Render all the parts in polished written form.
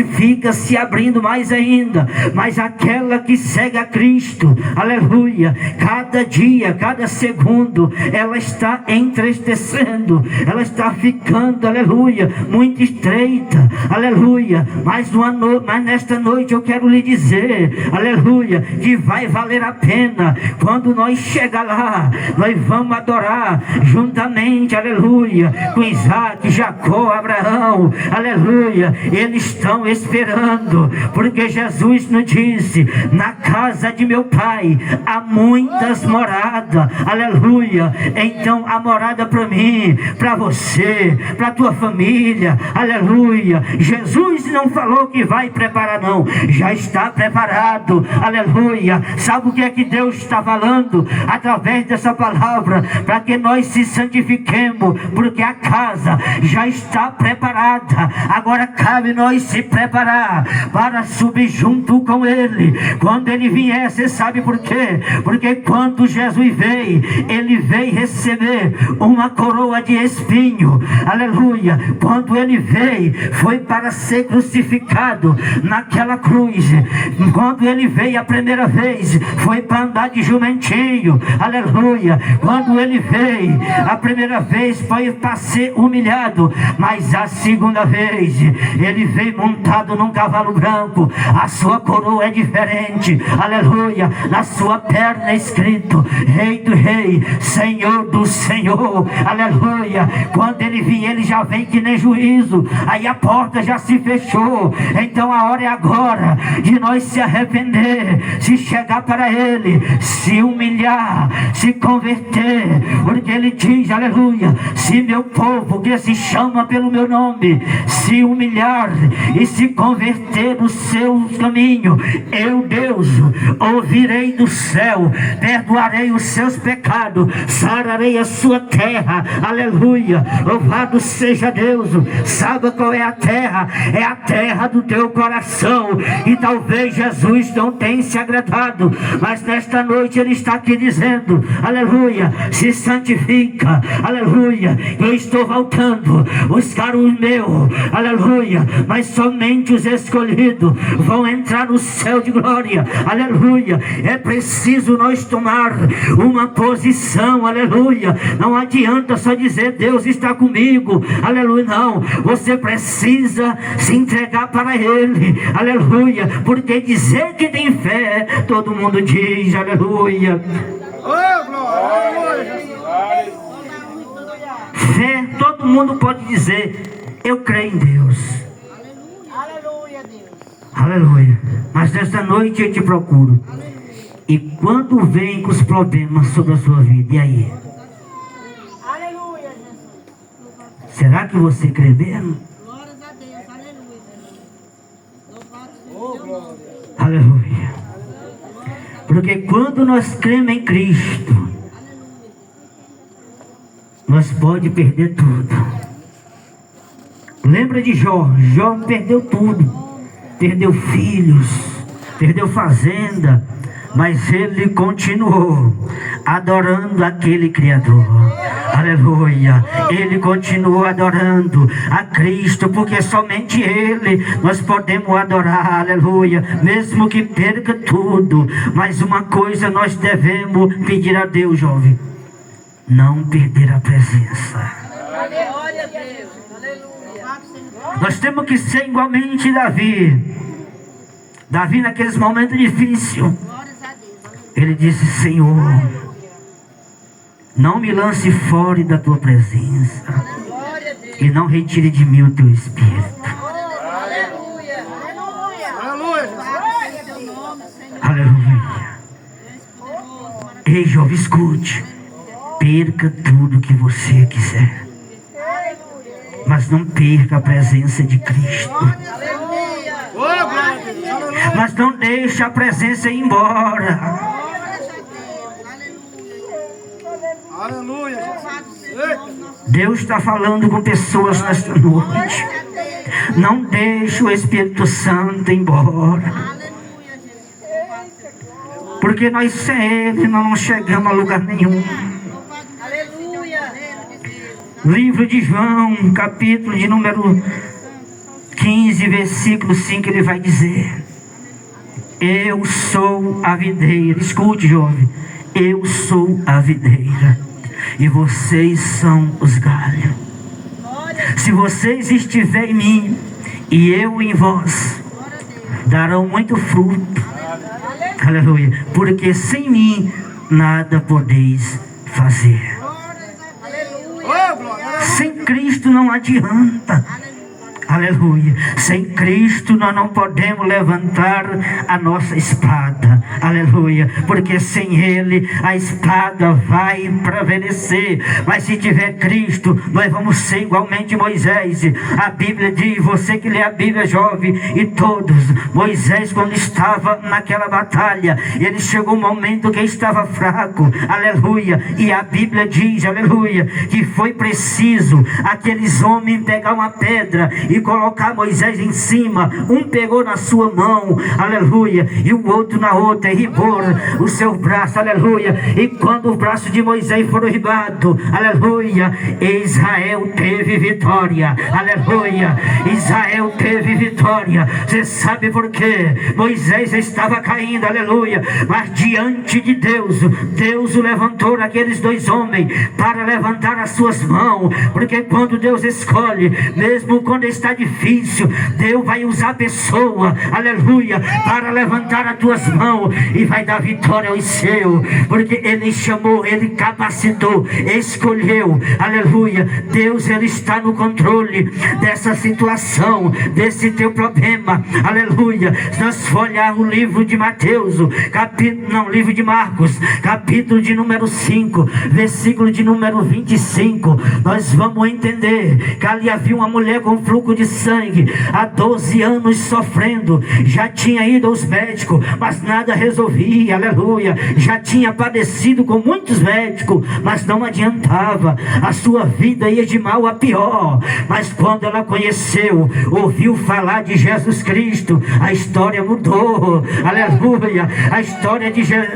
fica se abrindo mais ainda, mas aquela que segue a Cristo, aleluia, cada dia, cada segundo, ela está entristecendo, ela está ficando, aleluia, muito estreita, aleluia, mas nesta noite eu quero lhe dizer, aleluia, que vai valer a pena. Quando nós chegar lá, nós vamos adorar juntamente, aleluia, com Isaac, Jacó, Abraão, aleluia, eles estão esperando, porque Jesus nos disse: na casa de meu pai há muitas moradas, aleluia. Então a morada para mim, para você, para tua família, aleluia. Jesus não falou que vai preparar, não, já está preparado, aleluia. Sabe o que é que Deus está falando através dessa palavra? Para que nós se santifiquemos, porque a casa já está preparada, agora cabe nós se preparar para subir junto com Ele. Quando Ele vier, você sabe por quê? Porque quando Jesus veio, Ele veio receber uma coroa de espinho, aleluia. Quando Ele veio, foi para ser crucificado naquela cruz. Quando Ele veio a primeira vez, foi para andar de jumentinho, aleluia. Quando Ele veio a primeira vez, foi para ser humilhado, mas a segunda vez, Ele veio montado num cavalo branco. A sua coroa é diferente, aleluia. Na sua perna é escrito Rei do Rei, Senhor do Senhor, aleluia. Quando Ele vir, Ele já vem que nem juízo, aí a porta já se fechou. Então a hora é agora de nós se arrepender, se chegar para Ele, se humilhar, se converter, porque Ele diz, aleluia, se meu povo que se chama pelo meu nome se humilhar e se converter do seu caminho, eu, Deus, ouvirei do céu, perdoarei os seus pecados, sararei a sua terra, aleluia. Louvado seja Deus. Sabe qual é a terra? É a terra do teu coração. E talvez Jesus não tenha se agradado, mas nesta noite Ele está aqui dizendo, aleluia, se santifica, aleluia, eu estou voltando buscar o meu, aleluia, mas somente os escolhidos vão entrar no céu de glória, aleluia. É preciso nós tomar uma posição, aleluia. Não adianta só dizer Deus está comigo, aleluia, não. Você precisa se entregar para Ele, aleluia, porque dizer que tem fé, todo mundo diz, aleluia. Fé, todo mundo pode dizer, eu creio em Deus. Aleluia. Mas nesta noite eu te procuro. E quando vem com os problemas sobre a sua vida, e aí? Aleluia. Será que você crê mesmo? Glórias a Deus. Aleluia. Aleluia. Porque quando nós cremos em Cristo, nós pode perder tudo. Lembra de Jó? Jó perdeu tudo. Perdeu filhos, perdeu fazenda, mas ele continuou adorando aquele Criador, aleluia. Ele continuou adorando a Cristo, porque somente Ele nós podemos adorar, aleluia, mesmo que perca tudo. Mas uma coisa nós devemos pedir a Deus, jovem: não perder a presença. Glória a Deus. Nós temos que ser igualmente Davi. Davi, naqueles momentos difíceis, ele disse: Senhor, não me lance fora da tua presença, e não retire de mim o teu Espírito. Aleluia. Ei, jovem, escute: perca tudo que você quiser, mas não perca a presença de Cristo. Mas não deixe a presença ir embora. Deus está falando com pessoas nesta noite. Não deixe o Espírito Santo ir embora, porque nós sem Ele não chegamos a lugar nenhum. Livro de João, capítulo de número 15, versículo 5, ele vai dizer: eu sou a videira. Escute, jovem. Eu sou a videira e vocês são os galhos. Se vocês estiverem em mim e eu em vós, darão muito fruto. Aleluia. Porque sem mim nada podeis fazer. Sem Cristo não adianta. Aleluia. Sem Cristo nós não podemos levantar a nossa espada. Aleluia. Porque sem Ele a espada vai prevalecer. Mas se tiver Cristo, nós vamos ser igualmente Moisés. A Bíblia diz, você que lê a Bíblia, jovem, e todos, Moisés, quando estava naquela batalha, ele chegou um momento que estava fraco. Aleluia. E a Bíblia diz, aleluia, que foi preciso aqueles homens pegar uma pedra e colocar Moisés em cima. Um pegou na sua mão, aleluia, e o outro na outra, e ribou o seu braço, aleluia. E quando o braço de Moisés foi ribado, aleluia, Israel teve vitória, aleluia. Israel teve vitória. Você sabe por quê? Moisés estava caindo, aleluia, mas diante de Deus, Deus o levantou, aqueles dois homens, para levantar as suas mãos. Porque quando Deus escolhe, mesmo quando está difícil, Deus vai usar a pessoa, aleluia, para levantar as tuas mãos e vai dar vitória aos seus. Porque Ele chamou, Ele capacitou, escolheu, aleluia. Deus, Ele está no controle dessa situação, desse teu problema, aleluia. Se nós for olhar o livro de Mateus, livro de Marcos, capítulo de número 5, versículo de número 25, nós vamos entender que ali havia uma mulher com fluxo de sangue há 12 anos sofrendo. Já tinha ido aos médicos, mas nada resolvia, aleluia. Já tinha padecido com muitos médicos, mas não adiantava. A sua vida ia de mal a pior. Mas quando ela conheceu, ouviu falar de Jesus Cristo, a história mudou, aleluia. A história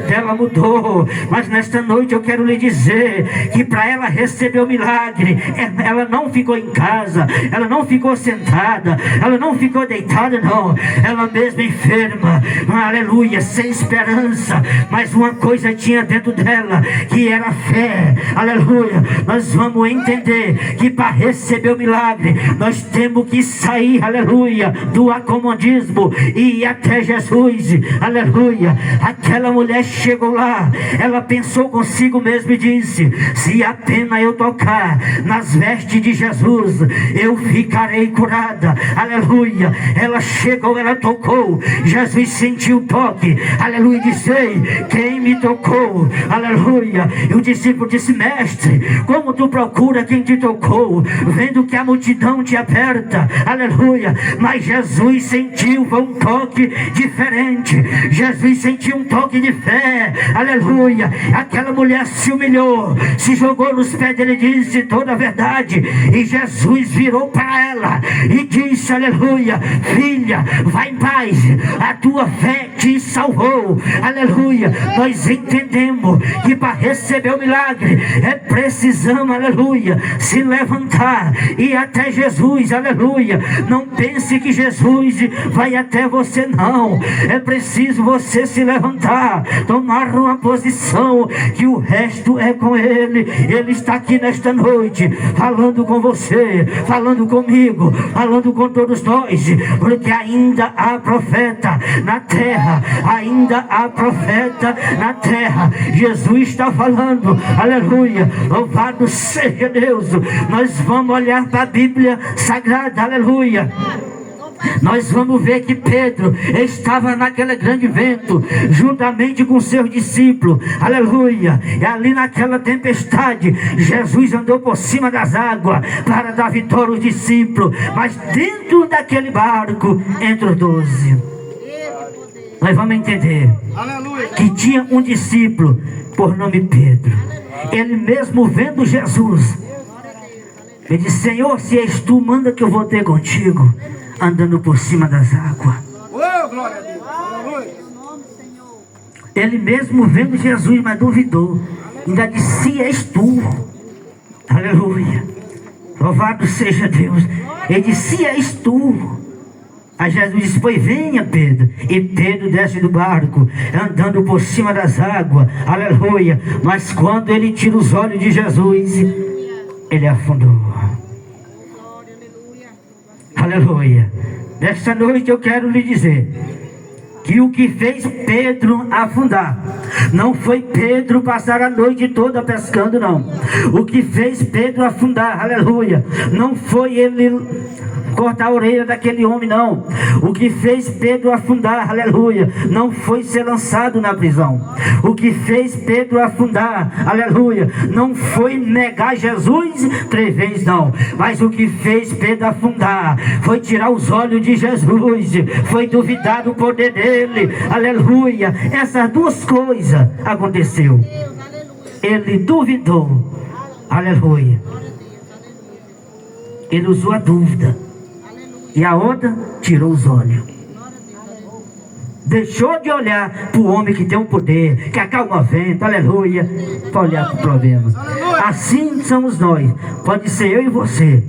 dela mudou. Mas nesta noite eu quero lhe dizer que para ela receber o milagre, ela não ficou em casa, ela não ficou sentada, ela não ficou deitada, não. Ela mesma enferma, aleluia, sem esperança. Mas uma coisa tinha dentro dela, que era fé, aleluia. Nós vamos entender que para receber o milagre, nós temos que sair, aleluia, do acomodismo e ir até Jesus, aleluia. Aquela mulher chegou lá, ela pensou consigo mesma e disse: se apenas eu tocar nas vestes de Jesus, eu ficarei curada, aleluia. Ela chegou, ela tocou, Jesus sentiu o toque, aleluia. Disse: quem me tocou, aleluia. E o discípulo disse: mestre, como tu procura quem te tocou, vendo que a multidão te aperta, aleluia. Mas Jesus sentiu, foi um toque diferente. Jesus sentiu um toque de fé, aleluia. Aquela mulher se humilhou, se jogou nos pés dele e disse toda a verdade. E Jesus virou para ela e disse, aleluia: filha, vai em paz, a tua fé te salvou, aleluia. Nós entendemos que para receber o milagre precisamos, aleluia, se levantar e ir até Jesus, aleluia. Não pense que Jesus vai até você, não. É preciso você se levantar, tomar uma posição, que o resto é com Ele. Ele está aqui nesta noite, falando com você, falando comigo, falando com todos nós, porque ainda há profeta na terra, ainda há profeta na terra. Jesus está falando, aleluia. Louvado seja Deus. Nós vamos olhar para a Bíblia Sagrada, aleluia. Nós vamos ver que Pedro estava naquele grande vento, juntamente com seus discípulos, aleluia. E ali naquela tempestade, Jesus andou por cima das águas para dar vitória aos discípulos. Mas dentro daquele barco, entre os 12, nós vamos entender que tinha um discípulo por nome Pedro. Ele mesmo vendo Jesus, ele disse: Senhor, se és tu, manda que eu vou ter contigo, andando por cima das águas. Oh, glória a Deus. Ele mesmo vendo Jesus, mas duvidou. Ainda disse: se és tu. Aleluia. Louvado seja Deus. Ele disse: se és tu, Aí Jesus disse: pois venha, Pedro. E Pedro desce do barco, andando por cima das águas. Aleluia. Mas quando ele tira os olhos de Jesus, ele afundou. Aleluia. Nesta noite eu quero lhe dizer que o que fez Pedro afundar não foi Pedro passar a noite toda pescando, não. O que fez Pedro afundar, aleluia, não foi ele cortar a orelha daquele homem, não. O que fez Pedro afundar, aleluia, não foi ser lançado na prisão. O que fez Pedro afundar, aleluia, não foi negar Jesus 3 vezes, não. Mas o que fez Pedro afundar foi tirar os olhos de Jesus, foi duvidar do poder dele, aleluia. Essas duas coisas aconteceu. Ele duvidou, aleluia. Ele usou a dúvida. E a outra tirou os olhos. Deixou de olhar para o homem que tem o poder, que acalma o vento, aleluia, para olhar para o problema. Assim somos nós. Pode ser eu e você,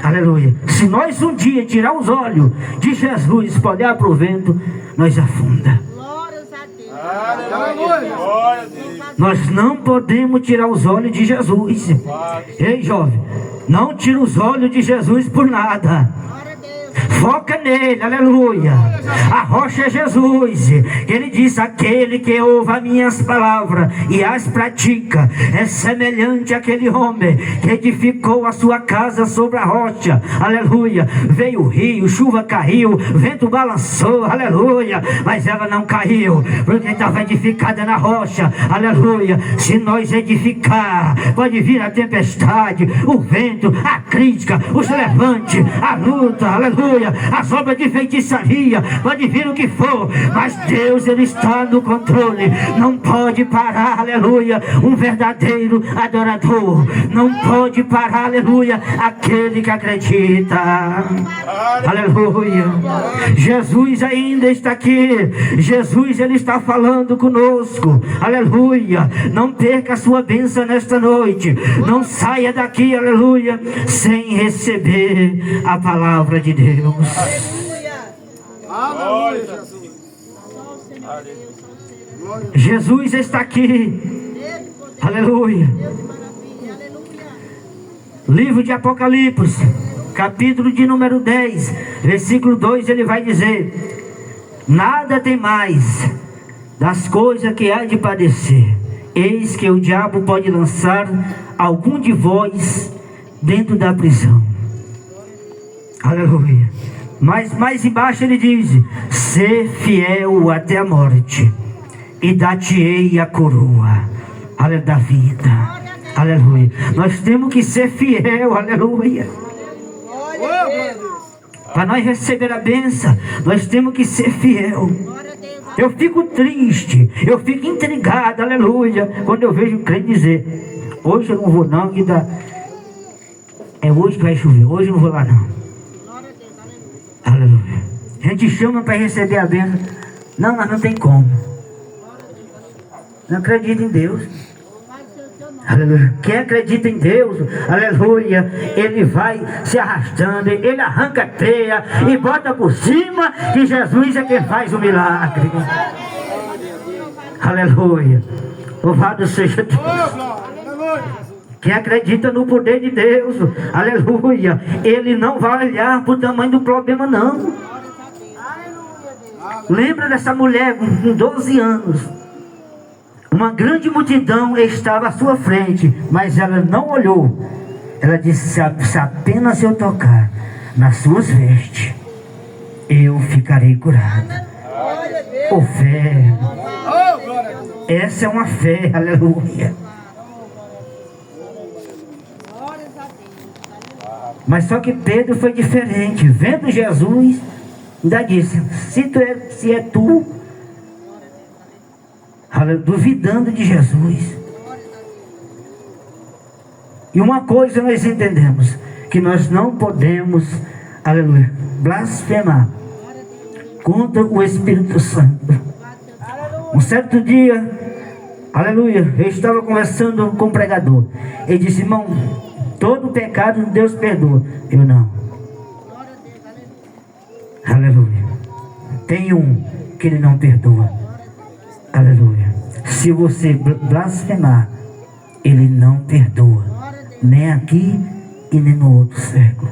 aleluia. Se nós um dia tirar os olhos de Jesus para olhar para o vento, nós afunda. Nós não podemos tirar os olhos de Jesus. Ei, jovem, não tira os olhos de Jesus por nada. Foca nele, aleluia. A rocha é Jesus. Ele diz: aquele que ouve as minhas palavras e as pratica é semelhante àquele homem que edificou a sua casa sobre a rocha, aleluia. Veio o rio, chuva caiu, vento balançou, aleluia, mas ela não caiu, porque estava edificada na rocha, aleluia. Se nós edificar, pode vir a tempestade, o vento, a crítica, os levantes, a luta, aleluia, as obras de feitiçaria, pode vir o que for, mas Deus, Ele está no controle. Não pode parar, aleluia, um verdadeiro adorador. Não pode parar, aleluia, aquele que acredita, aleluia. Jesus ainda está aqui. Jesus, Ele está falando conosco, aleluia. Não perca a sua bênção nesta noite. Não saia daqui, aleluia, sem receber a palavra de Deus. Aleluia. Jesus está aqui, aleluia. Livro de Apocalipse, capítulo de número 10, versículo 2, ele vai dizer: nada tem mais das coisas que há de padecer. Eis que o diabo pode lançar algum de vós dentro da prisão. Aleluia. Mas mais embaixo ele diz: ser fiel até a morte, e dar-te-ei a coroa, aleluia, da vida. Aleluia. Nós temos que ser fiel, aleluia. Para nós receber a bênção, nós temos que ser fiel. Eu fico triste, eu fico intrigado, aleluia, quando eu vejo o crente dizer: hoje eu não vou não, que dá... é hoje que vai chover, hoje eu não vou lá não. Aleluia. A gente chama para receber a bênção. Não, mas não tem como. Não acredita em Deus. Aleluia. Quem acredita em Deus, aleluia, ele vai se arrastando, ele arranca a teia e bota por cima, que Jesus é quem faz o milagre. Aleluia. Louvado seja Deus. Quem acredita no poder de Deus, aleluia, ele não vai olhar para o tamanho do problema, não. Lembra dessa mulher com 12 anos. Uma grande multidão estava à sua frente, mas ela não olhou. Ela disse: se apenas eu tocar nas suas vestes, eu ficarei curada. Oh, fé. Essa é uma fé, aleluia. Mas só que Pedro foi diferente. Vendo Jesus, ainda disse: se é tu, duvidando de Jesus. E uma coisa nós entendemos: que nós não podemos, aleluia, blasfemar contra o Espírito Santo. Um certo dia, aleluia, eu estava conversando com um pregador. Ele disse: irmão, todo pecado Deus perdoa. Eu não. Aleluia. Tem um que ele não perdoa. Aleluia. Se você blasfemar, ele não perdoa. Nem aqui e nem no outro século.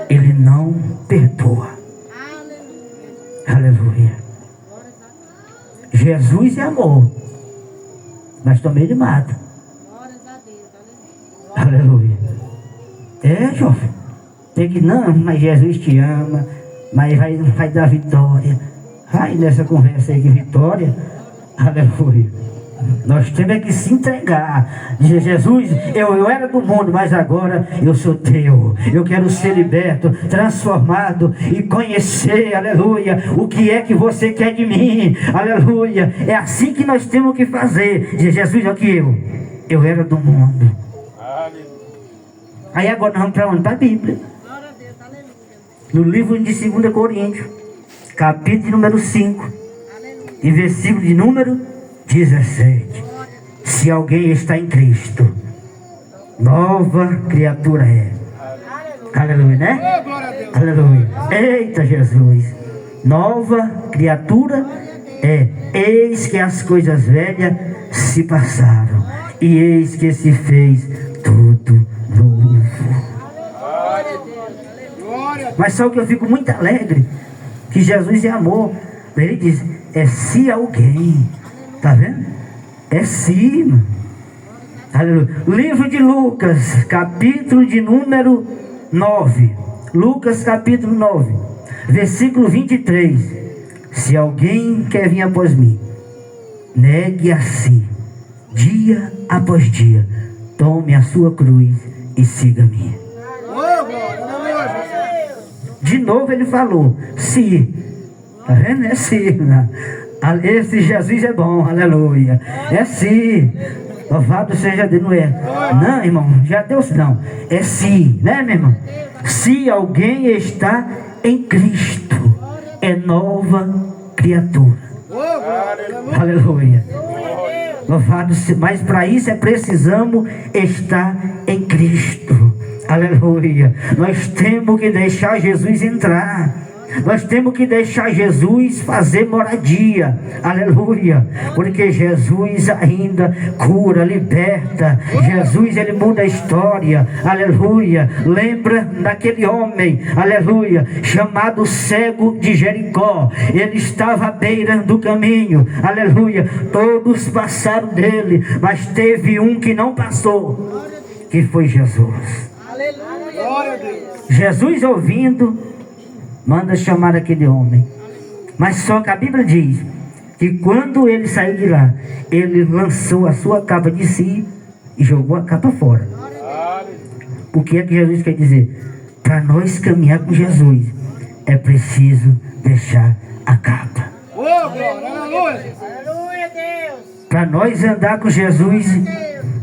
Ele não perdoa. Aleluia. Jesus é amor, mas também ele mata. Aleluia. É, jovem. Tem que, não, mas Jesus te ama, mas vai dar vitória. Vai nessa conversa aí de vitória. Aleluia. Nós temos que se entregar. Dizer, Jesus, eu era do mundo, mas agora eu sou teu. Eu quero ser liberto, transformado e conhecer, aleluia, o que é que você quer de mim. Aleluia. É assim que nós temos que fazer. Dizer, Jesus, aqui eu era do mundo. Aí agora nós vamos para onde? Para a Bíblia. No livro de 2 Coríntios, capítulo número 5, e versículo de número 17. Se alguém está em Cristo, nova criatura é. Aleluia, né? Aleluia. Eita Jesus. Nova criatura é. Eis que as coisas velhas se passaram, e eis que se fez tudo novo. Mas só que eu fico muito alegre que Jesus é amor. Ele diz, é se alguém. Tá vendo? É se, mano. Aleluia. Livro de Lucas, capítulo de número 9. Lucas capítulo 9, versículo 23. Se alguém quer vir após mim, negue a si, dia após dia, tome a sua cruz e siga-me. De novo ele falou, se. Tá vendo? É se, né? Esse Jesus é bom, aleluia. É se. Louvado seja Deus, não é? Não, irmão, já Deus não. É se, né, meu irmão? Se alguém está em Cristo, é nova criatura. Aleluia. Louvado seja. Mas para isso precisamos estar em Cristo. Aleluia. Nós temos que deixar Jesus entrar. Nós temos que deixar Jesus fazer moradia. Aleluia. Porque Jesus ainda cura, liberta. Jesus, ele muda a história. Aleluia. Lembra daquele homem, aleluia, chamado cego de Jericó. Ele estava à beira do caminho. Aleluia. Todos passaram dele, mas teve um que não passou, que foi Jesus. Aleluia. Jesus, ouvindo, manda chamar aquele homem. Mas só que a Bíblia diz que quando ele saiu de lá, ele lançou a sua capa de si e jogou a capa fora. O que é que Jesus quer dizer? Para nós caminhar com Jesus, é preciso deixar a capa. Para nós andar com Jesus.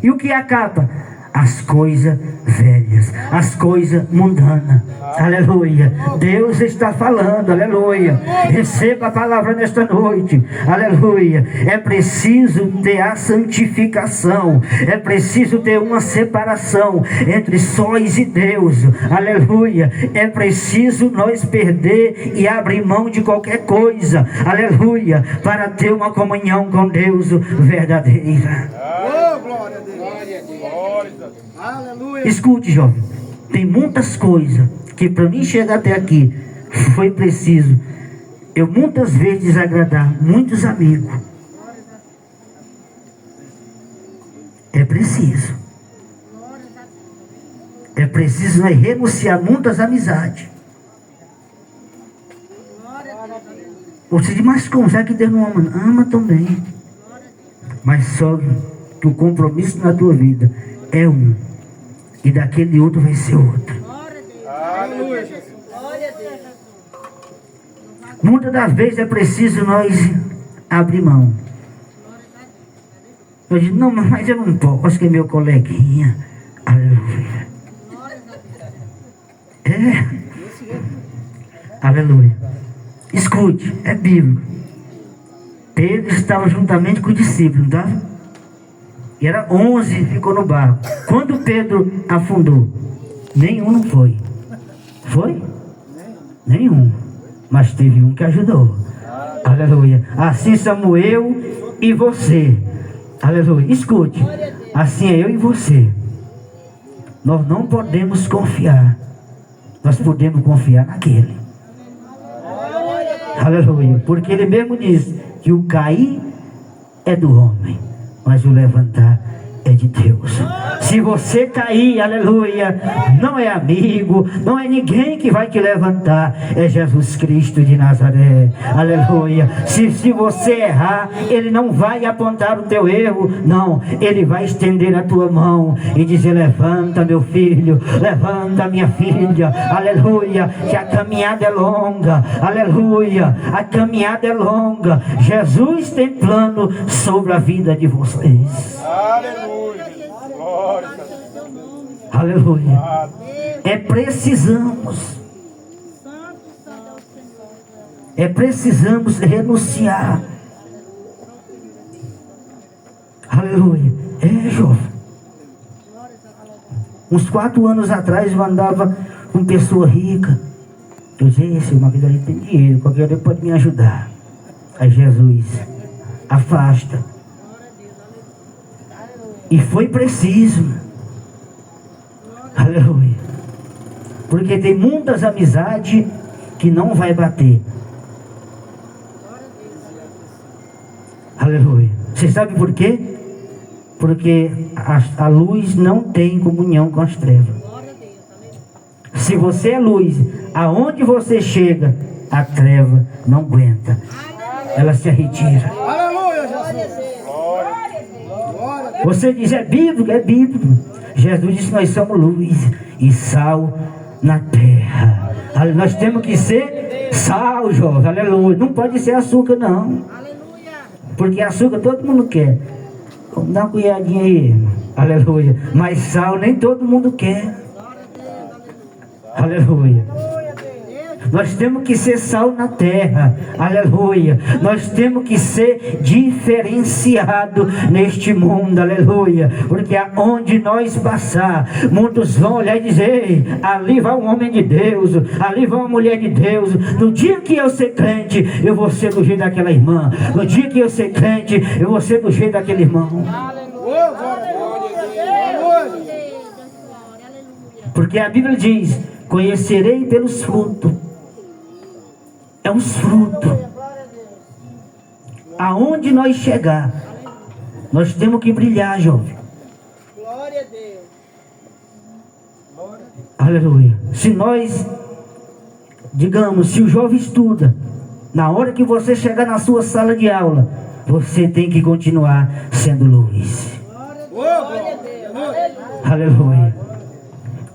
E o que é a capa? As coisas velhas, as coisas mundanas. Aleluia. Deus está falando, aleluia. Receba a palavra nesta noite, aleluia. É preciso ter a santificação, é preciso ter uma separação entre sós e Deus, aleluia. É preciso nós perder e abrir mão de qualquer coisa, aleluia, para ter uma comunhão com Deus verdadeira. Glória a Deus. Aleluia. Escute, jovem, tem muitas coisas que para mim chegar até aqui foi preciso eu muitas vezes desagradar muitos amigos. É preciso nós renunciar muitas amizades. Você diz, mas como? Será que Deus não ama? Ama também. Mas só que o compromisso na tua vida é um, e daquele outro vai ser outro. Muitas das vezes é preciso nós abrir mão. Eu digo, não, mas eu não posso, que é meu coleguinha. Aleluia. Aleluia. Escute, é bíblico. Pedro estava juntamente com o discípulo, não estava? E era 11, ficou no barco. Quando Pedro afundou, nenhum não foi. Foi? Nenhum. Mas teve um que ajudou. Aleluia. Assim Samuel e você. Aleluia. Escute. Assim é eu e você. Nós não podemos confiar. Nós podemos confiar naquele. Aleluia. Porque ele mesmo diz que o cair é do homem, mas o levantar é de Deus. Se você cair, aleluia, não é amigo, não é ninguém que vai te levantar, é Jesus Cristo de Nazaré. Aleluia. Se você errar, ele não vai apontar o teu erro, não, ele vai estender a tua mão e dizer: levanta, meu filho, levanta, minha filha. Aleluia. Que a caminhada é longa. Aleluia. A caminhada é longa. Jesus tem plano sobre a vida de vocês. Aleluia. Glória. Aleluia. Precisamos renunciar. Aleluia. Jovem. Uns 4 anos atrás eu andava com pessoa rica. Eu dizia: esse irmão aqui tem dinheiro, qualquer dia pode me ajudar. Aí Jesus afasta. E foi preciso. Aleluia. Porque tem muitas amizades que não vai bater. Aleluia. Você sabe por quê? Porque a luz não tem comunhão com as trevas. Se você é luz, aonde você chega, a treva não aguenta. Ela se retira. Aleluia, Jesus. Você diz: é bíblico? É bíblico. Jesus disse que nós somos luz e sal na terra. Nós temos que ser sal, jovem. Aleluia. Não pode ser açúcar, não. Porque açúcar todo mundo quer. Vamos dar uma colheradinha aí. Aleluia. Mas sal nem todo mundo quer. Aleluia. Nós temos que ser sal na terra. Aleluia. Nós temos que ser diferenciado neste mundo. Aleluia. Porque aonde nós passar, muitos vão olhar e dizer: ei, ali vai um homem de Deus, ali vai uma mulher de Deus. No dia que eu ser crente, eu vou ser do jeito daquela irmã. No dia que eu ser crente, eu vou ser do jeito daquele irmão. Porque a Bíblia diz: conhecerei pelos frutos. É os frutos. Aonde nós chegar, nós temos que brilhar, jovem. Glória a Deus. Aleluia. Se nós, digamos, se o jovem estuda, na hora que você chegar na sua sala de aula, você tem que continuar sendo luz. Glória a Deus. Aleluia.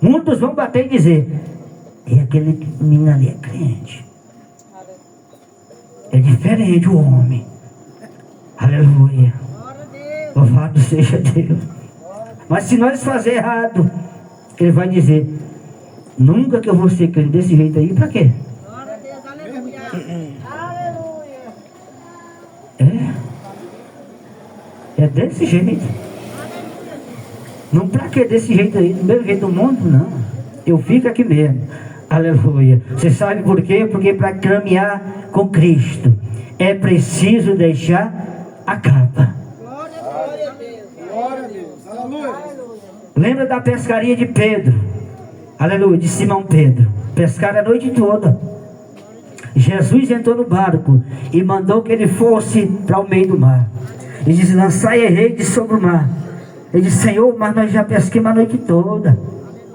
Muitos vão bater e dizer: e aquele menino ali é crente. É diferente o homem. Aleluia. Louvado seja Deus. Mas se nós fazer errado, ele vai dizer: nunca que eu vou ser crente desse jeito aí, pra quê? Glória a Deus. Aleluia. É desse jeito. Não pra que desse jeito aí, do mesmo jeito do mundo, não. Eu fico aqui mesmo. Aleluia. Você sabe por quê? Porque para caminhar com Cristo é preciso deixar a capa. Glória a Deus. Glória a Deus. Aleluia. Lembra da pescaria de Pedro? Aleluia, de Simão Pedro. Pescaram a noite toda. Jesus entrou no barco e mandou que ele fosse para o meio do mar. Ele disse: lançai a rede sobre o mar. Ele disse: Senhor, mas nós já pesquemos a noite toda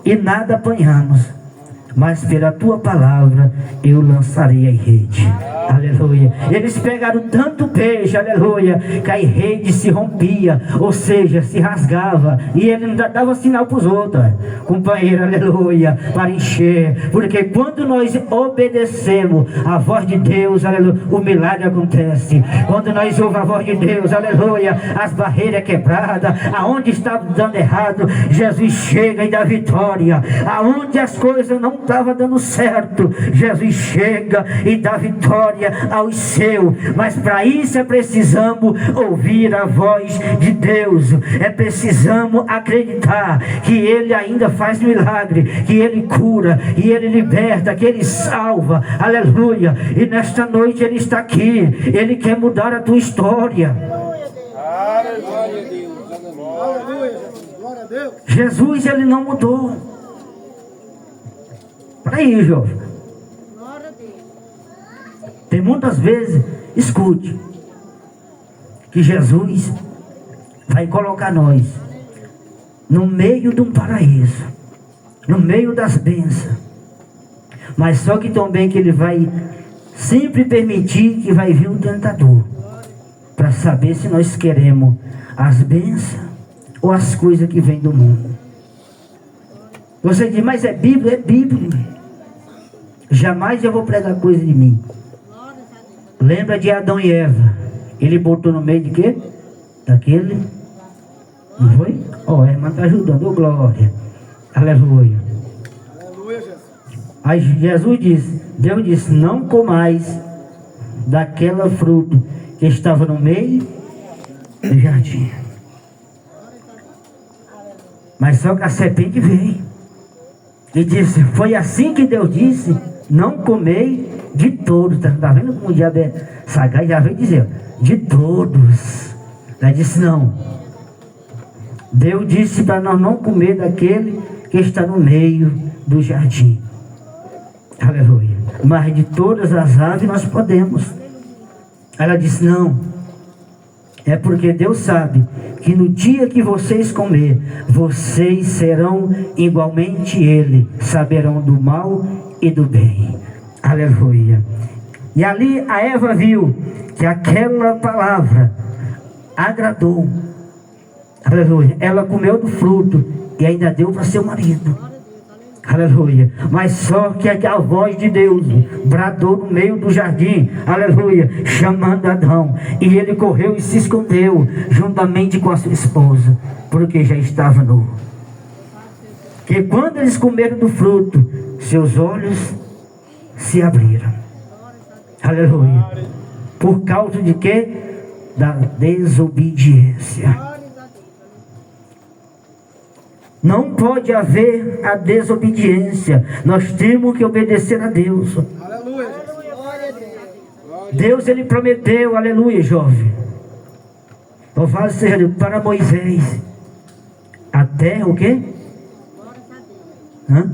e nada apanhamos. Mas pela tua palavra eu lançarei a rede. Aleluia. Eles pegaram tanto peixe, aleluia, que a rede se rompia, ou seja, se rasgava. E ele não dava sinal para os outros, companheiro, aleluia, para encher. Porque quando nós obedecemos a voz de Deus, aleluia, o milagre acontece. Quando nós ouvimos a voz de Deus, aleluia, as barreiras quebradas, aonde estava dando errado, Jesus chega e dá vitória. Aonde as coisas não estava dando certo, Jesus chega e dá vitória aos seus. Mas para isso precisamos ouvir a voz de Deus. Precisamos acreditar que Ele ainda faz milagre, que Ele cura, que Ele liberta, que Ele salva. Aleluia. E nesta noite Ele está aqui. Ele quer mudar a tua história. Glória a Deus. Aleluia, Jesus. Glória a Deus. Jesus, Ele não mudou. Para aí, jovem. Tem muitas vezes, escute, que Jesus vai colocar nós no meio de um paraíso, no meio das bênçãos. Mas só que também que Ele vai sempre permitir que vai vir um tentador, para saber se nós queremos as bênçãos ou as coisas que vêm do mundo. Você diz, mas é Bíblia? É Bíblia. Jamais eu vou pregar coisa de mim. Lembra de Adão e Eva? Ele botou no meio de quê? Daquele. Não foi? Ó, a irmã está ajudando. Ô, glória. Aleluia. Aleluia, Jesus. Aí Jesus disse, Deus disse, não comais daquela fruta que estava no meio do jardim. Mas só que a serpente veio e disse, foi assim que Deus disse, não comei de todos. Está vendo como o diabo é sagaz? Já veio dizer, de todos. Ela disse, não. Deus disse para nós não comer daquele que está no meio do jardim. Aleluia. Mas de todas as aves nós podemos. Ela disse, não. É porque Deus sabe que no dia que vocês comer, vocês serão igualmente Ele, saberão do mal e do bem. Aleluia. E ali a Eva viu que aquela palavra agradou. Aleluia. Ela comeu do fruto e ainda deu para seu marido. Aleluia. Mas só que a voz de Deus bradou no meio do jardim. Aleluia. Chamando Adão. E ele correu e se escondeu juntamente com a sua esposa, porque já estava nu. Que quando eles comeram do fruto, seus olhos se abriram. Aleluia. Por causa de quê? Da desobediência. Não pode haver a desobediência. Nós temos que obedecer a Deus. Aleluia. Deus, Ele prometeu, aleluia, jovem. Louvado seja Deus, para Moisés. A terra, o quê? Hã?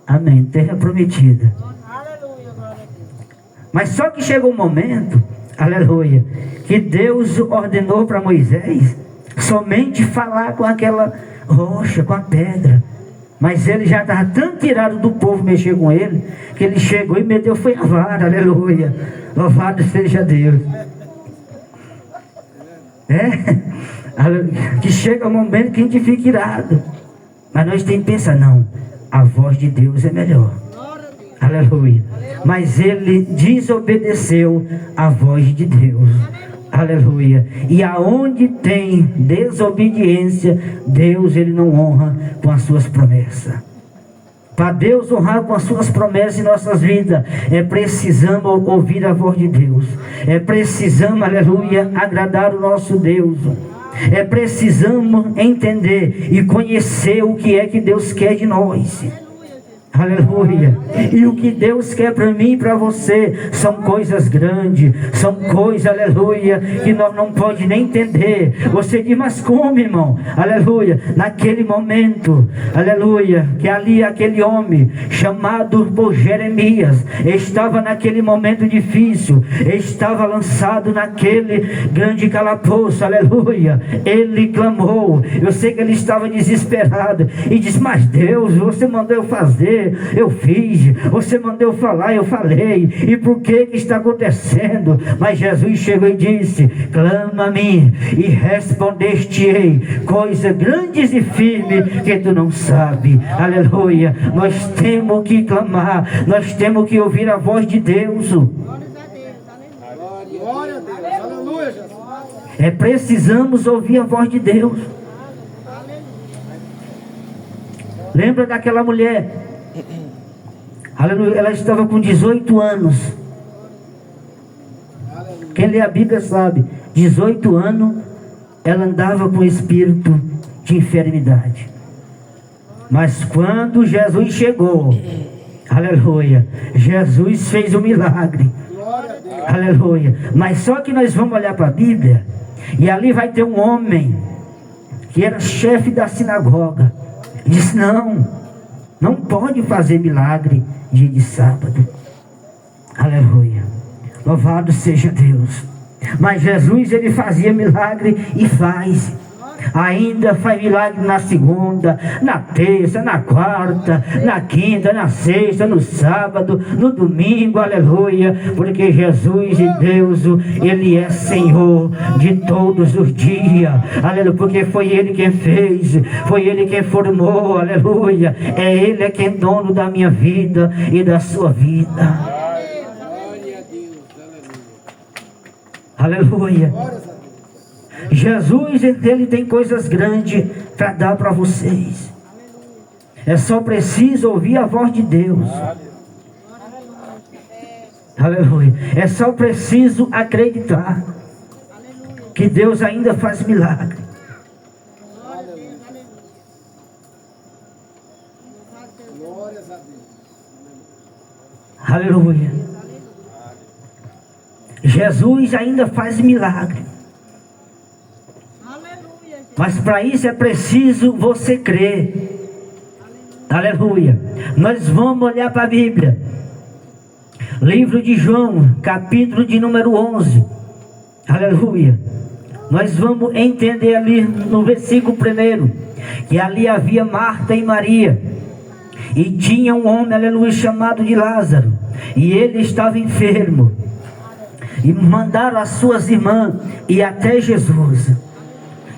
Amém, terra prometida. Mas só que chegou um momento, aleluia, que Deus ordenou para Moisés somente falar com aquela rocha, com a pedra. Mas ele já estava tão tirado do povo mexer com ele, que ele chegou e meteu foi a vara, aleluia. Louvado seja Deus. Que chega um momento que a gente fica irado, mas nós temos que pensar, não, a voz de Deus é melhor. Aleluia. Mas ele desobedeceu a voz de Deus. Aleluia. E aonde tem desobediência, Deus, Ele não honra com as suas promessas. Para Deus honrar com as suas promessas em nossas vidas, precisamos ouvir a voz de Deus. Precisamos, aleluia, agradar o nosso Deus. Precisamos entender e conhecer o que é que Deus quer de nós. Aleluia. E o que Deus quer para mim e para você são coisas grandes, são coisas, aleluia, que nós não podemos nem entender. Você diz, mas como, irmão? Aleluia. Naquele momento, aleluia, que ali aquele homem chamado por Jeremias estava naquele momento difícil, estava lançado naquele grande calabouço, aleluia. Ele clamou. Eu sei que ele estava desesperado e disse, mas Deus, você mandou eu fazer, eu fiz, você mandou eu falar, eu falei, e por que está acontecendo? Mas Jesus chegou e disse, clama a mim e respondeste-ei coisas grandes e firmes que tu não sabes. Aleluia. Nós temos que clamar, nós temos que ouvir a voz de Deus. Glória a Deus. Aleluia, Jesus. Precisamos ouvir a voz de Deus. Lembra daquela mulher Aleluia. Ela estava com 18 anos. Quem lê a Bíblia sabe, 18 anos ela andava com espírito de enfermidade. Mas quando Jesus chegou, aleluia, Jesus fez um milagre. Aleluia. Mas só que nós vamos olhar para a Bíblia, e ali vai ter um homem que era chefe da sinagoga. Disse: não pode fazer milagre dia de sábado. Aleluia. Louvado seja Deus. Mas Jesus, ele fazia milagre e faz. Ainda faz milagre na segunda, na terça, na quarta, na quinta, na sexta, no sábado, no domingo, aleluia. Porque Jesus e Deus, ele é Senhor de todos os dias, aleluia. Porque foi ele quem fez, foi ele quem formou, aleluia. É ele quem é dono da minha vida e da sua vida. Aleluia. Jesus, ele tem coisas grandes para dar para vocês. É só preciso ouvir a voz de Deus. Aleluia. É só preciso acreditar que Deus ainda faz milagre. Aleluia. Jesus ainda faz milagre. Mas para isso é preciso você crer. Aleluia. Nós vamos olhar para a Bíblia. Livro de João, capítulo de número 11. Aleluia. Nós vamos entender ali no versículo 1, que ali havia Marta e Maria. E tinha um homem, aleluia, chamado de Lázaro. E ele estava enfermo. E mandaram as suas irmãs e até Jesus.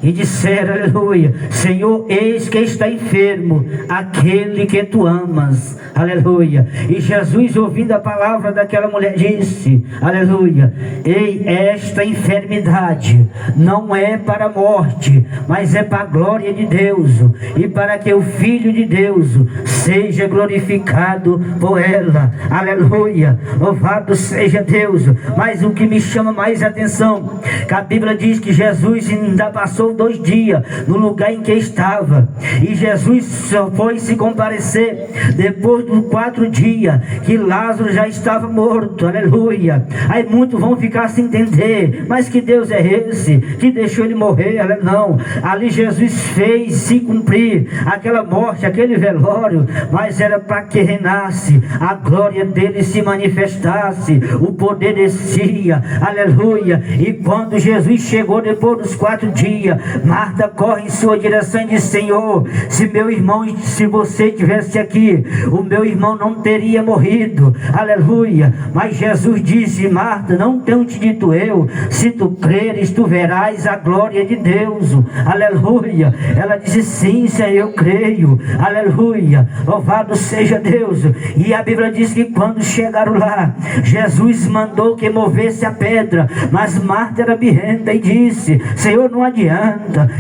E disseram, aleluia: Senhor, eis que está enfermo aquele que tu amas, aleluia. E Jesus, ouvindo a palavra daquela mulher, disse, aleluia: ei, esta enfermidade não é para a morte, mas é para a glória de Deus, e para que o Filho de Deus seja glorificado por ela, aleluia. Louvado seja Deus. Mas o que me chama mais atenção, que a Bíblia diz que Jesus ainda passou 2 dias no lugar em que estava, e Jesus só foi se comparecer depois dos 4 dias que Lázaro já estava morto, aleluia. Aí muitos vão ficar sem entender, mas que Deus é esse que deixou ele morrer? Não, ali Jesus fez se cumprir aquela morte, aquele velório, mas era para que reinasse, a glória dele se manifestasse, o poder descia, aleluia. E quando Jesus chegou depois dos 4 dias, Marta corre em sua direção e diz: Senhor, se meu irmão, se você estivesse aqui, o meu irmão não teria morrido, aleluia. Mas Jesus disse: Marta, não tenho te dito eu, se tu creres, tu verás a glória de Deus, aleluia. Ela disse: sim, Senhor, eu creio, aleluia. Louvado seja Deus. E a Bíblia diz que quando chegaram lá, Jesus mandou que movesse a pedra, mas Marta era birrenta e disse: Senhor, não adianta,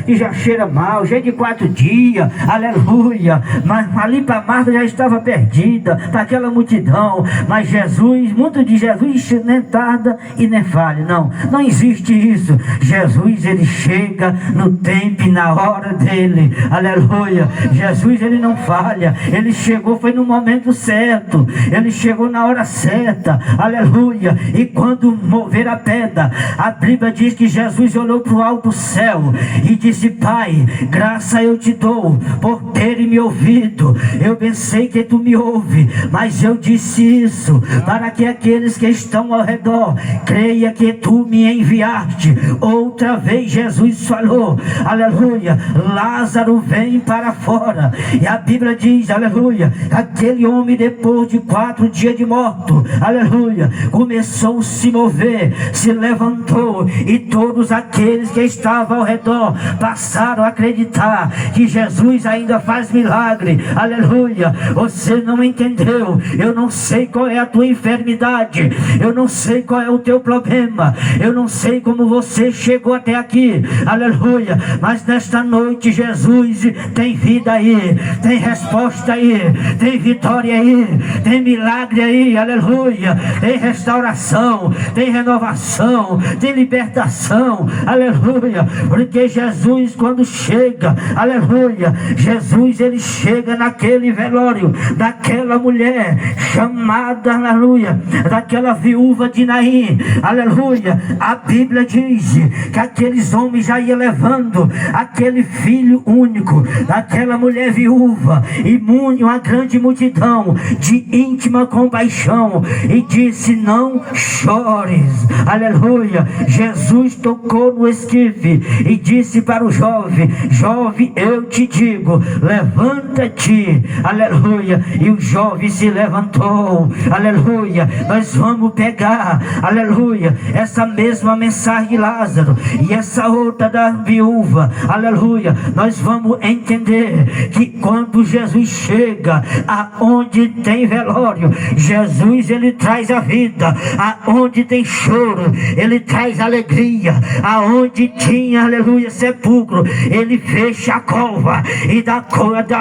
e já cheira mal, já é de 4 dias, aleluia. Mas ali para Marta já estava perdida, para aquela multidão. Mas Jesus, muito de Jesus, nem tarda e nem falha, não existe isso. Jesus, ele chega no tempo e na hora dele, aleluia. Jesus, ele não falha, ele chegou, foi no momento certo, ele chegou na hora certa, aleluia. E quando mover a pedra, a Bíblia diz que Jesus olhou para o alto céu e disse: Pai, graça eu te dou por ter me ouvido. Eu pensei que tu me ouve, mas eu disse isso para que aqueles que estão ao redor creia que tu me enviaste. Outra vez Jesus falou, aleluia: Lázaro, vem para fora. E a Bíblia diz, aleluia, aquele homem depois de 4 dias de morto, aleluia, começou a se mover, se levantou, e todos aqueles que estavam ao redor redor passaram a acreditar que Jesus ainda faz milagre. Aleluia. Você não entendeu. Eu não sei qual é a tua enfermidade, eu não sei qual é o teu problema, eu não sei como você chegou até aqui. Aleluia. Mas nesta noite Jesus tem vida aí, tem resposta aí, tem vitória aí, tem milagre aí. Aleluia. Tem restauração, tem renovação, tem libertação. Aleluia. Porque Jesus, quando chega, aleluia, Jesus ele chega naquele velório daquela mulher chamada, aleluia, daquela viúva de Naim. Aleluia. A Bíblia diz que aqueles homens já iam levando aquele filho único daquela mulher viúva, e uma grande multidão de íntima compaixão, e disse: não chores. Aleluia. Jesus tocou no esquife e disse para o jovem: jovem, eu te digo, levanta-te. Aleluia. E o jovem se levantou. Aleluia. Nós vamos pegar, aleluia, essa mesma mensagem de Lázaro e essa outra da viúva. Aleluia. Nós vamos entender que quando Jesus chega aonde tem velório, Jesus ele traz a vida. Aonde tem choro, ele traz alegria. Aonde tinha, aleluia, sepulcro, ele fecha a cova e dá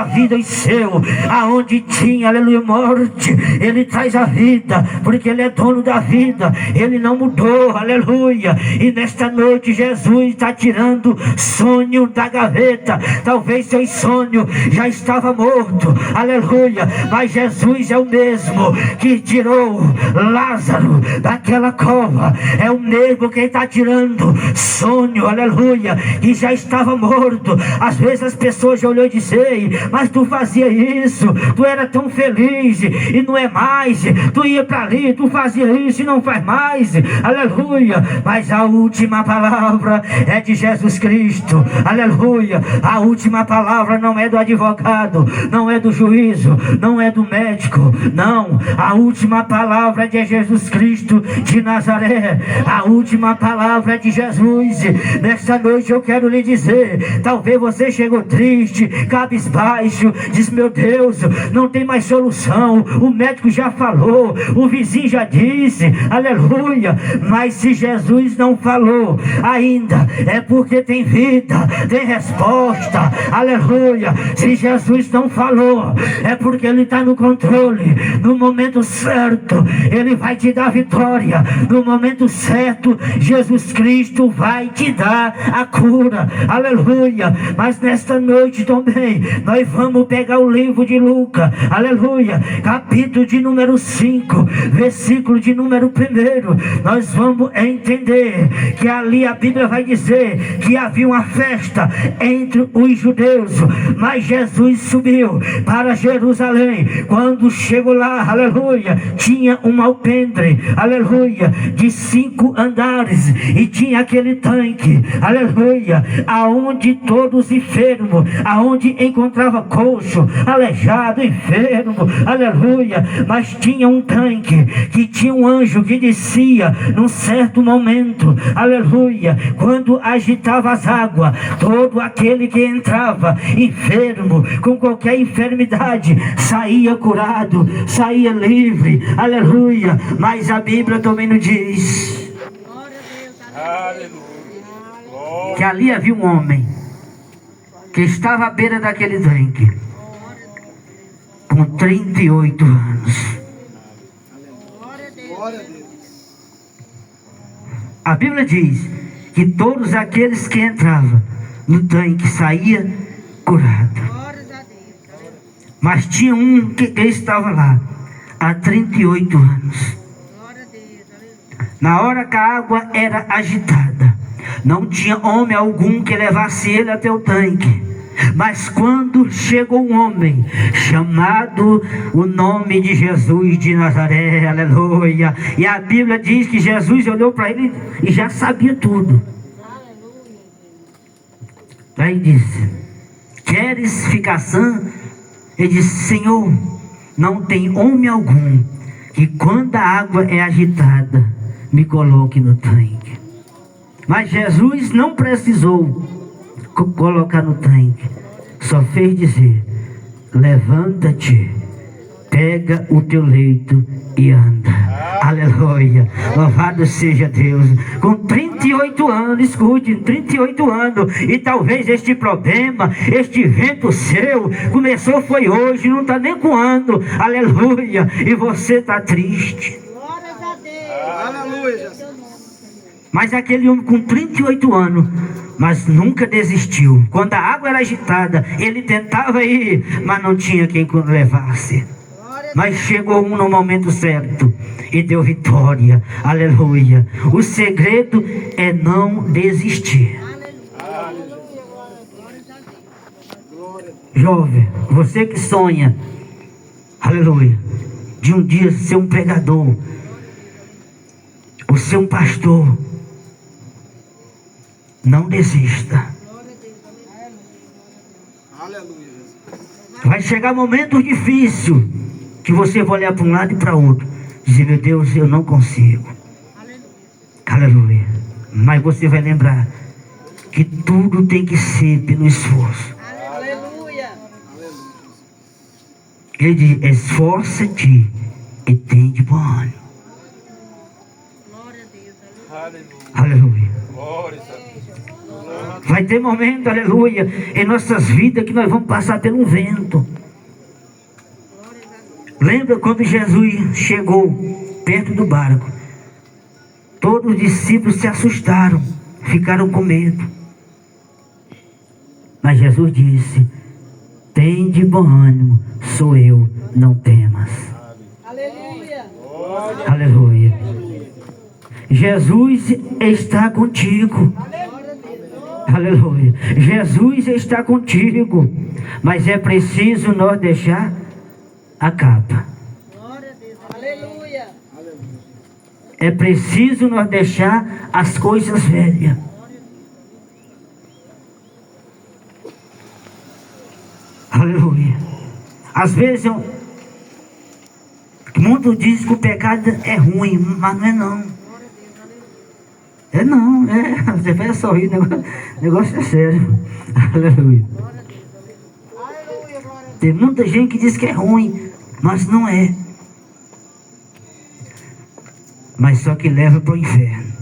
vida em seu. Aonde tinha, aleluia, morte, ele traz a vida, porque ele é dono da vida, ele não mudou. Aleluia. E nesta noite Jesus está tirando sonho da gaveta. Talvez seu sonho já estava morto, aleluia, mas Jesus é o mesmo que tirou Lázaro daquela cova, é o mesmo que está tirando sonho, aleluia, que já estava morto. Às vezes as pessoas já olhou e disseram: mas tu fazia isso, tu era tão feliz e não é mais, tu ia para ali, tu fazia isso e não faz mais. Aleluia. Mas a última palavra é de Jesus Cristo. Aleluia. A última palavra não é do advogado, não é do juízo, não é do médico, não. A última palavra é de Jesus Cristo de Nazaré. A última palavra é de Jesus. Nesta noite eu quero lhe dizer: talvez você chegou triste, cabisbaixo, diz: meu Deus, não tem mais solução, o médico já falou, o vizinho já disse, aleluia. Mas se Jesus não falou ainda, é porque tem vida, tem resposta. Aleluia. Se Jesus não falou, é porque ele está no controle. No momento certo ele vai te dar vitória. No momento certo Jesus Cristo vai te dar a cura. Aleluia. Mas nesta noite também nós vamos pegar o livro de Lucas, aleluia, capítulo de número 5, versículo de número 1. Nós vamos entender que ali a Bíblia vai dizer que havia uma festa entre os judeus, mas Jesus subiu para Jerusalém. Quando chegou lá, aleluia, tinha um alpendre, aleluia, de 5 andares, e tinha aquele tanque, aleluia, aonde todos enfermos, aonde encontrava coxo, aleijado, enfermo, aleluia, mas tinha um tanque que tinha um anjo que descia num certo momento, aleluia, quando agitava as águas, todo aquele que entrava enfermo, com qualquer enfermidade, saía curado, saía livre, aleluia. Mas a Bíblia também nos diz que ali havia um homem que estava à beira daquele tanque com 38 anos. A Bíblia diz que todos aqueles que entravam no tanque saíam curados. Mas tinha um que estava lá há 38 anos. Na hora que a água era agitada, não tinha homem algum que levasse ele até o tanque. Mas quando chegou um homem chamado o nome de Jesus de Nazaré, aleluia, e a Bíblia diz que Jesus olhou para ele e já sabia tudo. Aí disse: queres ficar sã? Ele disse: Senhor, não tem homem algum que quando a água é agitada me coloque no tanque. Mas Jesus não precisou colocar no tanque. Só fez dizer: levanta-te, pega o teu leito e anda. Aleluia, louvado seja Deus. Com 38 anos, escute, 38 anos, e talvez este problema, este vento seu, começou foi hoje, não está nem com ano, aleluia, e você está triste. Glórias a Deus. Aleluia, Jesus. Mas aquele homem com 38 anos, mas nunca desistiu. Quando a água era agitada, ele tentava ir, mas não tinha quem levasse. Mas chegou um no momento certo e deu vitória. Aleluia. O segredo é não desistir. Jovem, você que sonha, aleluia, de um dia ser um pregador, ou ser um pastor, não desista. Vai chegar momentos difíceis que você vai olhar para um lado e para outro, dizer: meu Deus, eu não consigo. Aleluia. Mas você vai lembrar que tudo tem que ser pelo esforço. Aleluia. Ele diz: esforça-te e tem de bom ânimo. Glória a Deus. Aleluia. Glória a Deus. Vai ter momento, aleluia, em nossas vidas que nós vamos passar por um vento. Lembra quando Jesus chegou perto do barco? Todos os discípulos se assustaram, ficaram com medo. Mas Jesus disse: tem de bom ânimo, sou eu, não temas. Aleluia. Aleluia. Jesus está contigo. Aleluia. Jesus está contigo. Mas é preciso nós deixar a capa. Glória a Deus. Aleluia. É preciso nós deixar as coisas velhas. Aleluia. Às vezes muitos dizem que o pecado é ruim, mas não é não. É não, é. Você vai sorrir, o negócio é sério. Aleluia. Tem muita gente que diz que é ruim, mas não é. Mas só que leva para o inferno.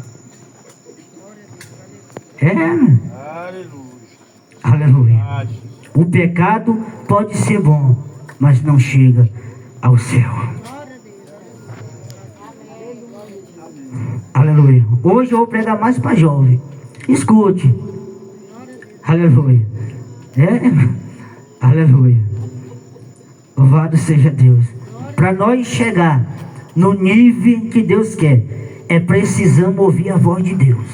É. Aleluia. O pecado pode ser bom, mas não chega ao céu. Aleluia. Hoje eu vou pregar mais para jovem. Escute. Aleluia. Aleluia. Louvado seja Deus. Para nós chegar no nível que Deus quer, precisamos ouvir a voz de Deus.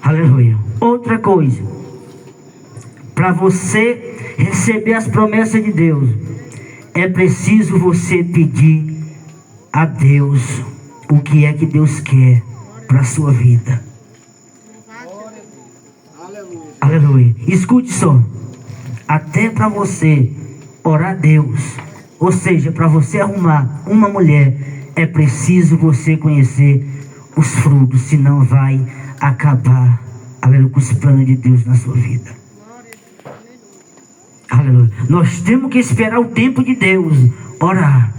Aleluia. Outra coisa, para você receber as promessas de Deus, é preciso você pedir a Deus o que é que Deus quer para a sua vida. Aleluia. Escute só. Até para você orar a Deus, ou seja, para você arrumar uma mulher, é preciso você conhecer os frutos, senão vai acabar, aleluia, com os planos de Deus na sua vida. Aleluia. Nós temos que esperar o tempo de Deus, orar.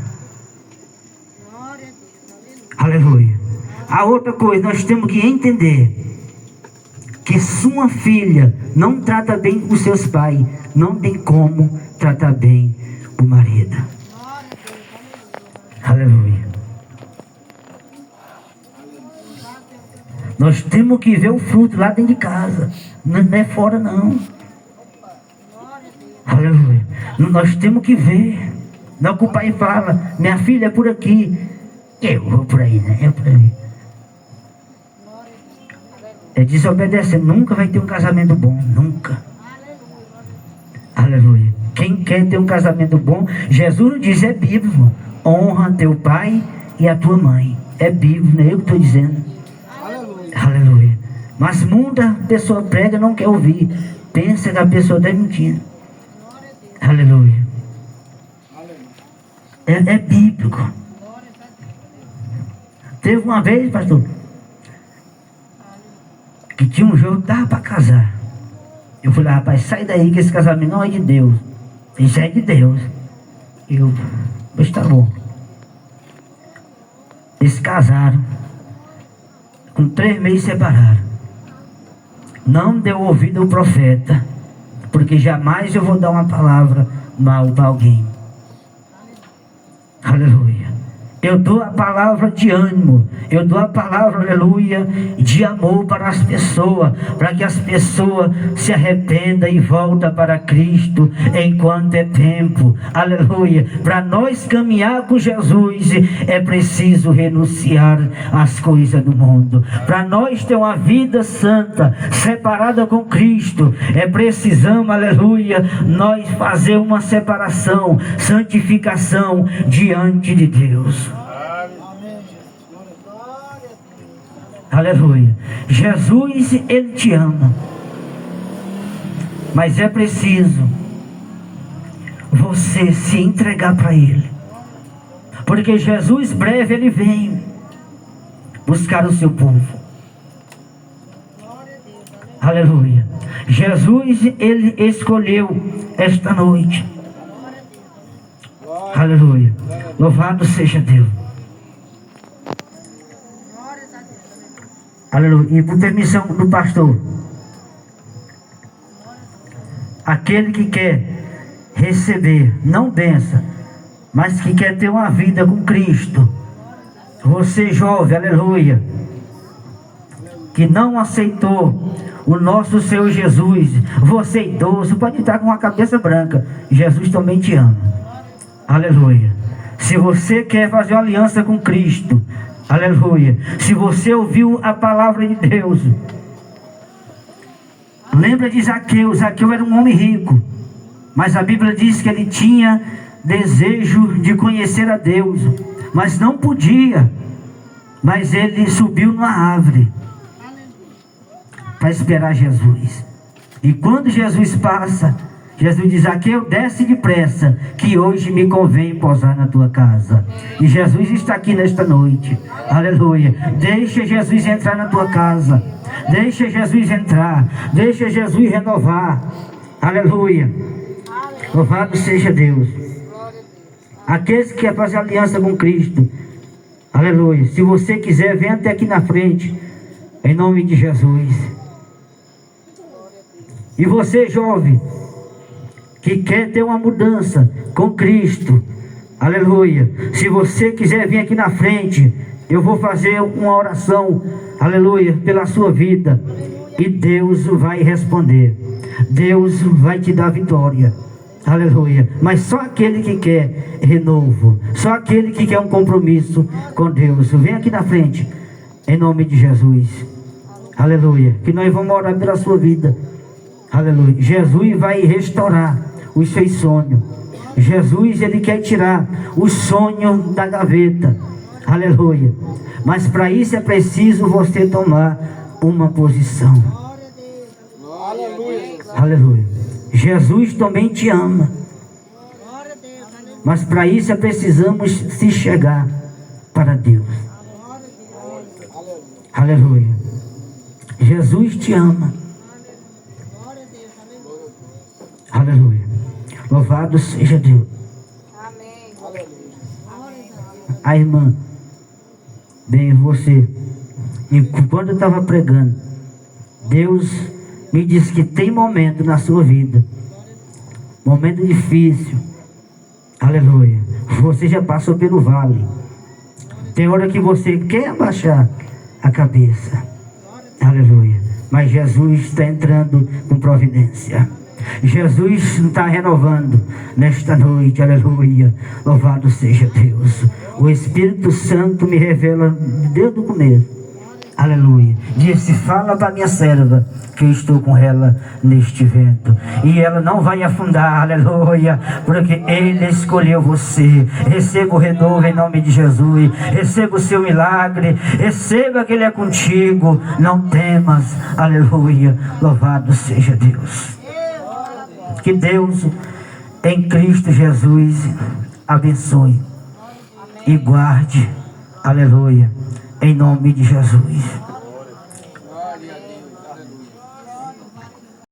Aleluia. A outra coisa, nós temos que entender que sua filha não trata bem com seus pais, não tem como tratar bem o marido. Aleluia. Nós temos que ver o fruto lá dentro de casa, não é fora não. Aleluia. Nós temos que ver. Não que o pai fala: minha filha é por aqui, eu vou por aí, né? Eu por aí. É desobedecer, nunca vai ter um casamento bom, nunca. Aleluia. Quem quer ter um casamento bom, Jesus diz, é bíblico: honra teu pai e a tua mãe. É bíblico, não é eu que estou dizendo. Aleluia. Mas muita pessoa prega, não quer ouvir, pensa que a pessoa está mentindo. Aleluia. É bíblico. Teve uma vez, pastor, que tinha um jogo que dava para casar. Eu falei, rapaz, sai daí que esse casamento não é de Deus. Isso é de Deus. Pois tá bom. Eles casaram. Com 3 meses separaram. Não deu ouvido ao profeta, porque jamais eu vou dar uma palavra mal para alguém. Aleluia. Eu dou a palavra de ânimo, eu dou a palavra, aleluia, de amor para as pessoas, para que as pessoas se arrependam e voltem para Cristo enquanto é tempo, aleluia. Para nós caminhar com Jesus é preciso renunciar às coisas do mundo. Para nós ter uma vida santa, separada com Cristo, precisamos, aleluia, nós fazer uma separação, santificação diante de Deus. Aleluia. Jesus, Ele te ama. Mas é preciso você se entregar para Ele. Porque Jesus breve Ele vem buscar o seu povo. Aleluia. Jesus, Ele escolheu esta noite. Aleluia. Louvado seja Deus. Aleluia. E por permissão do pastor, aquele que quer receber, não bênção, mas que quer ter uma vida com Cristo, você jovem, aleluia, que não aceitou o nosso Senhor Jesus, você idoso, pode estar com uma cabeça branca, Jesus também te ama. Aleluia. Se você quer fazer uma aliança com Cristo, aleluia, se você ouviu a palavra de Deus, lembra de Zaqueu. Zaqueu era um homem rico, mas a Bíblia diz que ele tinha desejo de conhecer a Deus, mas não podia. Mas ele subiu numa árvore para esperar Jesus. E quando Jesus passa, Jesus diz: Zaqueu, desce depressa, que hoje me convém pousar na tua casa. E Jesus está aqui nesta noite. Aleluia. Deixa Jesus entrar na tua casa. Deixa Jesus entrar. Deixa Jesus renovar. Aleluia. Louvado seja Deus. Aqueles que querem fazer aliança com Cristo, aleluia. Se você quiser, vem até aqui na frente, em nome de Jesus. E você, jovem, que quer ter uma mudança com Cristo, aleluia, se você quiser vir aqui na frente, eu vou fazer uma oração, aleluia, pela sua vida, e Deus vai responder, Deus vai te dar vitória, aleluia. Mas só aquele que quer renovo, só aquele que quer um compromisso com Deus, vem aqui na frente, em nome de Jesus, aleluia, que nós vamos orar pela sua vida, aleluia. Jesus vai restaurar os seus sonhos. Jesus, Ele quer tirar os sonhos da gaveta, aleluia. Mas para isso é preciso você tomar uma posição, aleluia. Jesus também te ama, mas para isso é precisamos se chegar para Deus, aleluia. Jesus te ama, aleluia. Louvado seja Deus. Amém. A irmã, bem, você, e quando eu estava pregando, Deus me disse que tem momento na sua vida, momento difícil, aleluia. Você já passou pelo vale, tem hora que você quer abaixar a cabeça, aleluia, mas Jesus está entrando com providência. Jesus está renovando nesta noite, aleluia. Louvado seja Deus. O Espírito Santo me revela desde o começo, aleluia. Disse: fala para minha serva que eu estou com ela neste vento, e ela não vai afundar, aleluia, porque Ele escolheu você. Receba o renovo em nome de Jesus, receba o seu milagre, receba que Ele é contigo, não temas, aleluia. Louvado seja Deus. Que Deus em Cristo Jesus abençoe e guarde, aleluia, em nome de Jesus.